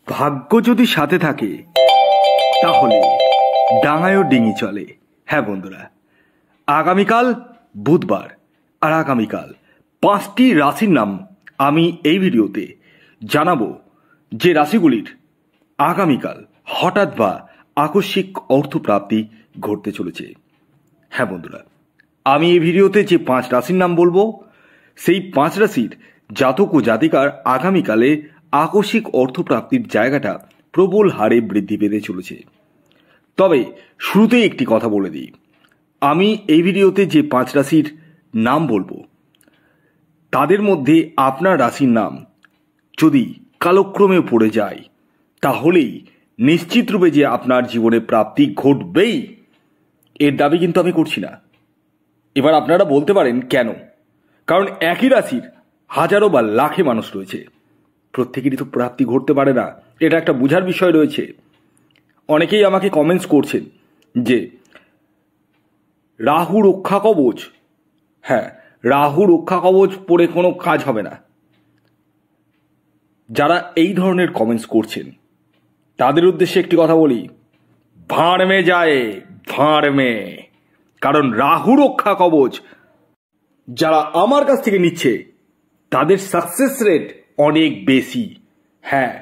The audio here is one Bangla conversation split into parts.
ভাগ্য যদি সাথে থাকে তাহলে ডাঙায়ও ডিঙি চলে। হ্যাঁ বন্ধুরা, আগামীকাল বুধবার আর আগামীকাল 5টি রাশির নাম আমি এই ভিডিওতে জানাবো, যে রাশিগুলির আগামীকাল হঠাৎ বা আকস্মিক অর্থপ্রাপ্তি ঘটতে চলেছে। হ্যাঁ বন্ধুরা, আমি এই ভিডিওতে যে 5 রাশির নাম বলবো, সেই 5 রাশির জাতক ও জাতিকার আগামীকালে আকস্মিক অর্থপ্রাপ্তির জায়গাটা প্রবল হারে বৃদ্ধি পেতে চলেছে। তবে শুরুতেই একটি কথা বলে দিই, আমি এই ভিডিওতে যে 5 রাশির নাম বলবো, তাদের মধ্যে আপনার রাশির নাম যদি কালক্রমে পড়ে যায় তাহলেই নিশ্চিত রূপে যে আপনার জীবনে প্রাপ্তি ঘটবেই, এর দাবি কিন্তু আমি করছি না। এবার আপনারা বলতে পারেন কেন? কারণ একই রাশির হাজারো বা লাখে মানুষ রয়েছে, প্রত্যেকেরই তো প্রাপ্তি ঘটতে পারে না, এটা একটা বোঝার বিষয় রয়েছে। অনেকেই আমাকে কমেন্টস করছেন যে রাহু রক্ষা কবচ, হ্যাঁ, রাহু রক্ষা কবচ পড়ে কোনো কাজ হবে না। যারা এই ধরনের কমেন্টস করছেন তাদের উদ্দেশ্যে একটি কথা বলি, ভাঁড় মে যায় ভাঁড় মে। কারণ রাহু রক্ষা কবচ যারা আমার কাছ থেকে নিচ্ছে তাদের সাকসেস রেট অনেক বেশি। হ্যাঁ,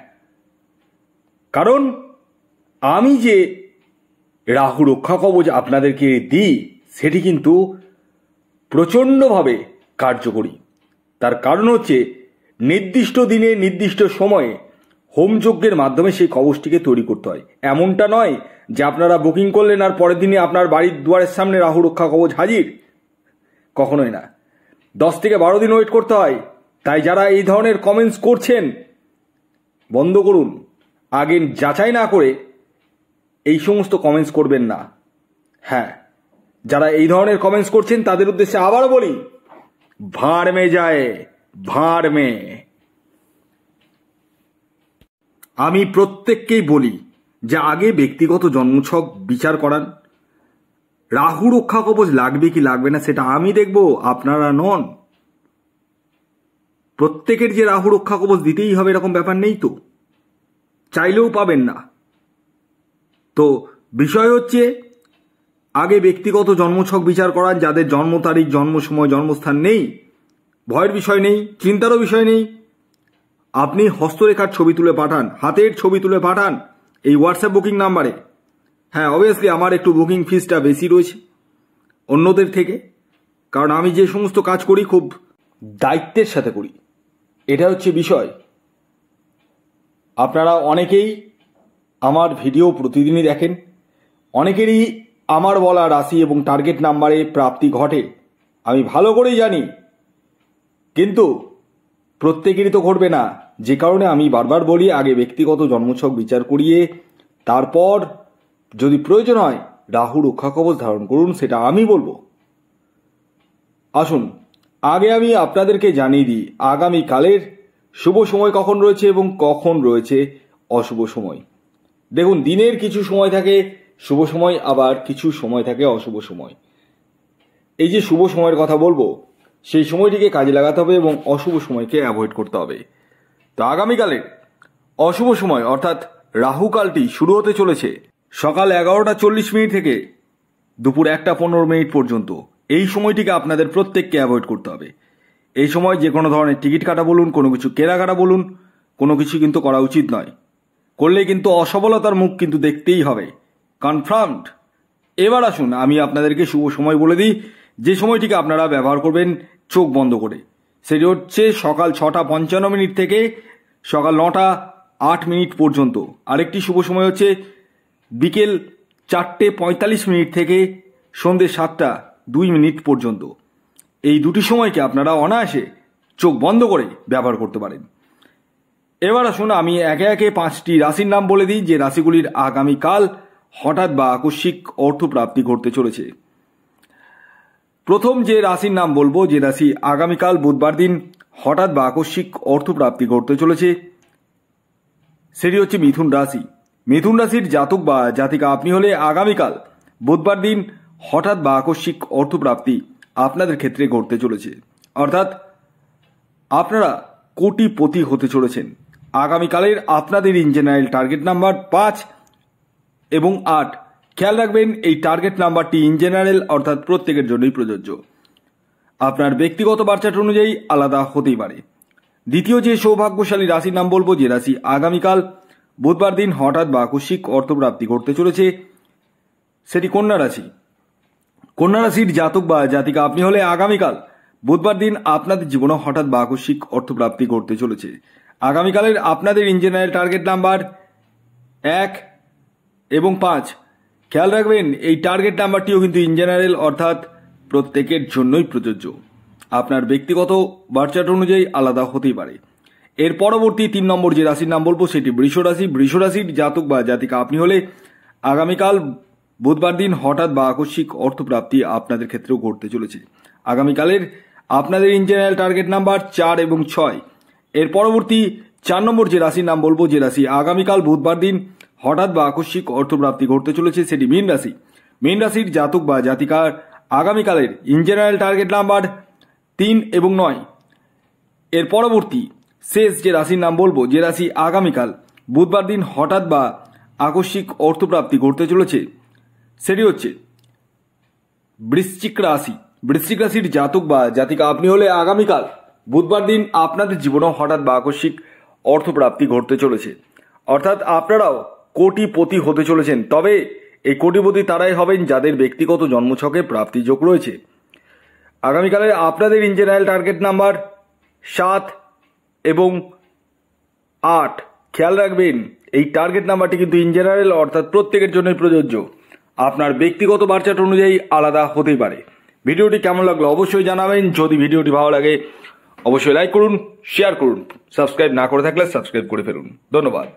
কারণ আমি যে রাহু রক্ষা কবচ আপনাদেরকে দিই সেটি কিন্তু প্রচণ্ডভাবে কার্যকরী। তার কারণ হচ্ছে নির্দিষ্ট দিনে নির্দিষ্ট সময়ে হোমযজ্ঞের মাধ্যমে সেই কবচটিকে তৈরি করতে হয়। এমনটা নয় যে আপনারা বুকিং করলেন আর পরের দিনে আপনার বাড়ির দুয়ারের সামনে রাহু রক্ষা কবচ হাজির, কখনোই না। 10 থেকে 12 দিন ওয়েট করতে হয়। তাই যারা এই ধরনের কমেন্টস করছেন বন্ধ করুন, আগে যাচাই না করে এই সমস্ত কমেন্টস করবেন না। হ্যাঁ, যারা এই ধরনের কমেন্টস করছেন তাদের উদ্দেশ্যে আবার বলি, ভাঁড় মে যায় ভাঁড় মে। আমি প্রত্যেককেই বলি যে আগে ব্যক্তিগত জন্মছক বিচার করান। রাহু রক্ষা কবচ লাগবে কি লাগবে না সেটা আমি দেখব, আপনারা নন। প্রত্যেকের যে রাহু রক্ষা কবচ দিতেই হবে এরকম ব্যাপার নেই তো, চাইলেও পাবেন না। তো বিষয় হচ্ছে আগে ব্যক্তিগত জন্মছক বিচার করান। যাদের জন্ম তারিখ, জন্ম সময়, জন্মস্থান নেই, ভয়ের বিষয় নেই, চিন্তারও বিষয় নেই। আপনি হস্তরেখার ছবি তুলে পাঠান, হাতের ছবি তুলে পাঠান এই হোয়াটসঅ্যাপ বুকিং নাম্বারে। হ্যাঁ, অবভিয়াসলি আমার একটু বুকিং ফিসটা বেশি রয়েছে অন্যদের থেকে, কারণ আমি যে সমস্ত কাজ করি খুব দায়িত্বের সাথে করি, এটা হচ্ছে বিষয়। আপনারা অনেকেই আমার ভিডিও প্রতিদিনই দেখেন, অনেকেরই আমার বলা রাশি এবং টার্গেট নাম্বারে প্রাপ্তি ঘটে, আমি ভালো করেই জানি, কিন্তু প্রত্যেকেরই তো ঘটবে না। যে কারণে আমি বারবার বলি আগে ব্যক্তিগত জন্মছক বিচার করিয়ে তারপর যদি প্রয়োজন হয় রাহু রক্ষা কবচ ধারণ করুন, সেটা আমি বলবো। আসুন আগে আমি আপনাদেরকে জানিয়ে দিই আগামীকালের শুভ সময় কখন রয়েছে এবং কখন রয়েছে অশুভ সময়। দেখুন, দিনের কিছু সময় থাকে শুভ সময়, আবার কিছু সময় থাকে অশুভ সময়। এই যে শুভ সময়ের কথা বলবো, সেই সময়টিকে কাজে লাগাতে হবে এবং অশুভ সময়কে অ্যাভয়েড করতে হবে। তো আগামীকালের অশুভ সময় অর্থাৎ রাহুকালটি শুরু হতে চলেছে সকাল 11টা 40 মিনিট থেকে দুপুর 1টা 15 মিনিট পর্যন্ত। এই সময়টিকে আপনাদের প্রত্যেককে অ্যাভয়েড করতে হবে। এই সময় যে কোনো ধরনের টিকিট কাটা বলুন, কোনো কিছু কেনাকাটা বলুন, কোনো কিছু কিন্তু করা উচিত নয়। করলে কিন্তু অসফলতার মুখ কিন্তু দেখতেই হবে, কনফার্মড। এবার আসুন আমি আপনাদেরকে শুভ সময় বলে দিই, যে সময়টিকে আপনারা ব্যবহার করবেন চোখ বন্ধ করে। সেটি হচ্ছে সকাল 6টা 55 মিনিট থেকে সকাল 9টা 8 মিনিট পর্যন্ত। আরেকটি শুভ সময় হচ্ছে বিকেল 4টে 45 মিনিট থেকে সন্ধ্যে 7টা 2 মিনিট পর্যন্ত। এই দুটি সময়কে আপনারা অনায়াসে চোখ বন্ধ করে ব্যবহার করতে পারেন। এবার আসুন আমি একে একে 5টি রাশির নাম বলে দিই, যে রাশিগুলির আগামীকাল হঠাৎ বা আকস্মিক অর্থপ্রাপ্তি ঘটতে চলেছে। প্রথম যে রাশির নাম বলবো, যে রাশি আগামীকাল বুধবার দিন হঠাৎ বা আকস্মিক অর্থপ্রাপ্তি ঘটতে চলেছে, সেটি হচ্ছে মিথুন রাশি। মিথুন রাশির জাতক বা জাতিকা আপনি হলে আগামীকাল বুধবার দিন হঠাৎ বা আকস্মিক অর্থপ্রাপ্তি আপনাদের ক্ষেত্রে ঘটতে চলেছে। অর্থাৎ আপনারা কোটিপতি হতে চলেছেন। আগামীকালের আপনাদের ইন জেনারেল টার্গেট নাম্বার 5 এবং 8। খেয়াল রাখবেন এই টার্গেট নাম্বারটি ইন জেনারেল অর্থাৎ প্রত্যেকের জন্যই প্রযোজ্য, আপনার ব্যক্তিগত বার্চার্ট অনুযায়ী আলাদা হতেই পারে। দ্বিতীয় যে সৌভাগ্যশালী রাশির নাম বলবো, যে রাশি আগামীকাল বুধবার দিন হঠাৎ বা আকস্মিক অর্থপ্রাপ্তি ঘটতে চলেছে, সেটি কন্যা রাশি। কন্যা রাশির জাতক বা জাতিকা আপনি হলে আগামীকাল বুধবার দিন আপনাদের জীবনে হঠাৎ বা আকস্মিক অর্থপ্রাপ্তি ঘটতে চলেছে। আগামীকালের আপনাদের ইন জেনারেল টার্গেট নাম্বার 1 এবং 5। খেয়াল রাখবেন এই টার্গেট নাম্বারটিও কিন্তু ইন জেনারেল অর্থাৎ প্রত্যেকের জন্যই প্রযোজ্য, আপনার ব্যক্তিগত বার্চার্ট অনুযায়ী আলাদা হতেই পারে। এর পরবর্তী 3 নম্বর যে রাশির নাম বলবো সেটি বৃষ রাশি। বৃষ রাশির জাতক বা জাতিকা আপনি হলে আগামীকাল বুধবার দিন হঠাৎ বা আকস্মিক অর্থপ্রাপ্তি আপনাদের ক্ষেত্রেও ঘটতে চলেছে। আগামীকালের আপনাদের ইন জেনারেল টার্গেট নাম্বার 4 এবং 6। এর পরবর্তী 4 নম্বর যে রাশির নাম বলবো, যে রাশি আগামীকাল বুধবার দিন হঠাৎ বা আকস্মিক অর্থপ্রাপ্তি ঘটতে চলেছে, সেটি মীন রাশি। মীন রাশির জাতক বা জাতিকার আগামীকালের ইন জেনারেল টার্গেট নাম্বার 3 এবং 9। এর পরবর্তী শেষ যে রাশির নাম বলবো, যে রাশি আগামীকাল বুধবার দিন হঠাৎ বা আকস্মিক অর্থপ্রাপ্তি ঘটতে চলেছে, সেটি হচ্ছে বৃশ্চিক রাশি। বৃশ্চিক রাশির জাতক বা জাতিকা আপনি হলে আগামীকাল বুধবার দিন আপনাদের জীবনেও হঠাৎ বা আকস্মিক অর্থপ্রাপ্তি ঘটতে চলেছে, অর্থাৎ আপনারাও কোটিপতি হতে চলেছেন। তবে এই কোটিপতি তারাই হবেন যাদের ব্যক্তিগত জন্মছকে প্রাপ্তিযোগ রয়েছে। আগামীকালের আপনাদের ইন জেনারেল টার্গেট নাম্বার 7 এবং 8। খেয়াল রাখবেন এই টার্গেট নাম্বারটি কিন্তু ইন জেনারেল অর্থাৎ প্রত্যেকের জন্যই প্রযোজ্য, আপনার ব্যক্তিগত বার্চার্ট অনুযায়ী আলাদা হতেই পারে। ভিডিওটি কেমন লাগলো অবশ্যই জানাবেন। যদি ভিডিওটি ভালো লাগে অবশ্যই লাইক করুন, শেয়ার করুন, সাবস্ক্রাইব না করে থাকলে সাবস্ক্রাইব করে ফেলুন। ধন্যবাদ।